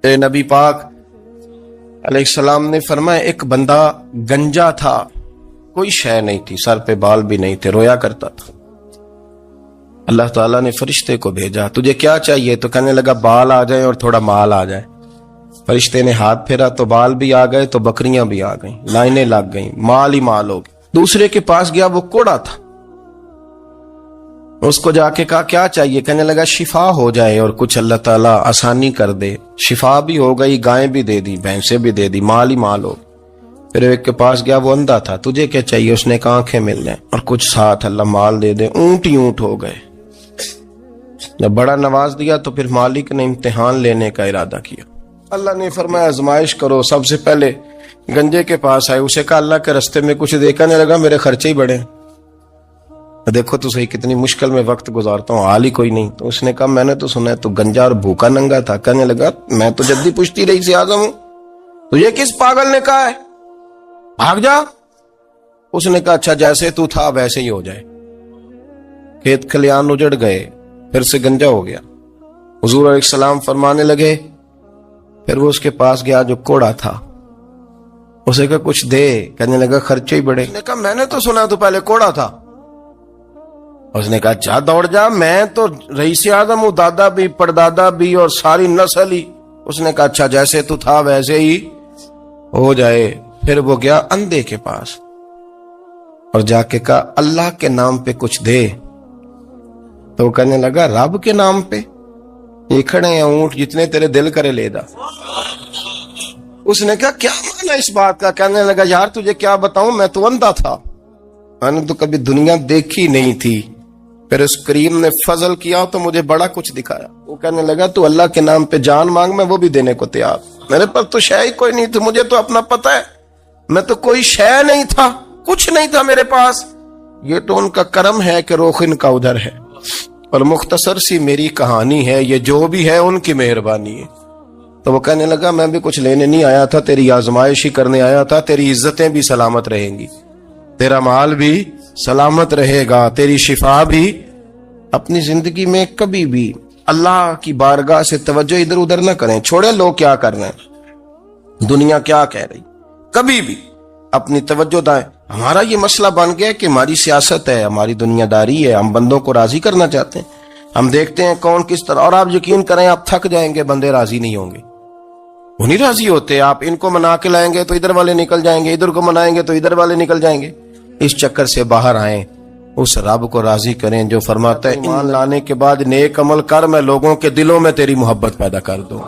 نبی پاک علیہ السلام نے فرمایا ایک بندہ گنجا تھا، کوئی شے نہیں تھی، سر پہ بال بھی نہیں تھے، رویا کرتا تھا۔ اللہ تعالیٰ نے فرشتے کو بھیجا، تجھے کیا چاہیے؟ تو کہنے لگا بال آ جائیں اور تھوڑا مال آ جائے۔ فرشتے نے ہاتھ پھیرا تو بال بھی آ گئے تو بکریاں بھی آ گئیں، لائنیں لگ گئیں، مال ہی مال ہو گئے۔ دوسرے کے پاس گیا، وہ کوڑا تھا، اس کو جا کے کہا کیا چاہیے؟ کہنے لگا شفا ہو جائے اور کچھ اللہ تعالیٰ آسانی کر دے۔ شفا بھی ہو گئی، گائیں بھی دے دی، بھینسیں بھی دے دی، مال ہی مال ہو۔ پھر ایک کے پاس گیا، وہ اندھا تھا، تجھے کیا چاہیے؟ اس نے کہا آنکھیں مل جائیں اور کچھ ساتھ اللہ مال دے دے۔ اونٹ ہی اونٹ ہو گئے۔ جب بڑا نواز دیا تو پھر مالک نے امتحان لینے کا ارادہ کیا۔ اللہ نے فرمایا آزمائش کرو۔ سب سے پہلے گنجے کے پاس آئے، اسے کہا اللہ کے رستے میں کچھ دیکھا نہیں لگا، میرے خرچے ہی بڑے ہیں، دیکھو تو صحیح کتنی مشکل میں وقت گزارتا ہوں، حال ہی کوئی نہیں۔ تو اس نے کہا میں نے تو سنا ہے تو گنجا اور بھوکا ننگا تھا۔ کہنے لگا میں تو جدی پشتی رئیس اعظم ہوں، تو یہ کس پاگل نے کہا ہے بھاگ جا؟ اس نے کہا اچھا جیسے تو تھا ویسے ہی ہو جائے۔ کھیت کھلیان اجڑ گئے، پھر سے گنجا ہو گیا۔ حضور علیہ السلام فرمانے لگے، پھر وہ اس کے پاس گیا جو کوڑا تھا، اسے کہا کچھ دے۔ کہنے لگا خرچے ہی بڑے۔ اس نے کہا میں نے تو سنا تو پہلے کوڑا تھا۔ اس نے کہا جا دوڑ جا، میں تو رئیس اعظم ہوں، دادا بھی پردادا بھی اور ساری نسل ہی۔ اس نے کہا اچھا جیسے تو تھا ویسے ہی ہو جائے۔ پھر وہ گیا اندھے کے پاس اور جا کے کہا اللہ کے نام پہ کچھ دے۔ تو وہ کہنے لگا رب کے نام پہ؟ یہ کھڑے ہیں اونٹ، جتنے تیرے دل کرے لے دا۔ اس نے کہا کیا مانا اس بات کا؟ کہنے لگا یار تجھے کیا بتاؤں، میں تو اندھا تھا، میں نے تو کبھی دنیا دیکھی نہیں تھی، پھر اس کریم نے فضل کیا تو مجھے بڑا کچھ دکھایا۔ وہ کہنے لگا تو اللہ کے نام پہ جان مانگ، میں وہ بھی دینے کو تیار، میرے پاس تو شے ہی کوئی نہیں تھی، مجھے تو اپنا پتہ ہے میں تو کوئی شے نہیں تھا، کچھ نہیں تھا میرے پاس، یہ تو ان کا کرم ہے کہ رخ ان کا ادھر ہے، اور مختصر سی میری کہانی ہے، یہ جو بھی ہے ان کی مہربانی ہے۔ تو وہ کہنے لگا میں بھی کچھ لینے نہیں آیا تھا، تیری آزمائش ہی کرنے آیا تھا، تیری عزتیں بھی سلامت رہیں گی، تیرا مال بھی سلامت رہے گا، تیری شفا بھی۔ اپنی زندگی میں کبھی بھی اللہ کی بارگاہ سے توجہ ادھر ادھر نہ کریں، چھوڑے لوگ کیا کر رہے ہیں، دنیا کیا کہہ رہی، کبھی بھی اپنی توجہ دائیں۔ ہمارا یہ مسئلہ بن گیا کہ ہماری سیاست ہے، ہماری دنیا داری ہے، ہم بندوں کو راضی کرنا چاہتے ہیں، ہم دیکھتے ہیں کون کس طرح، اور آپ یقین کریں آپ تھک جائیں گے، بندے راضی نہیں ہوں گے، وہ نہیں راضی ہوتے۔ آپ ان کو منا کے لائیں گے تو ادھر والے نکل جائیں گے، ادھر کو منائیں گے تو ادھر والے نکل جائیں گے۔ اس چکر سے باہر آئیں، اس رب کو راضی کریں جو فرماتا ہے ایمان لانے کے بعد نیک عمل کر، میں لوگوں کے دلوں میں تیری محبت پیدا کر دوں۔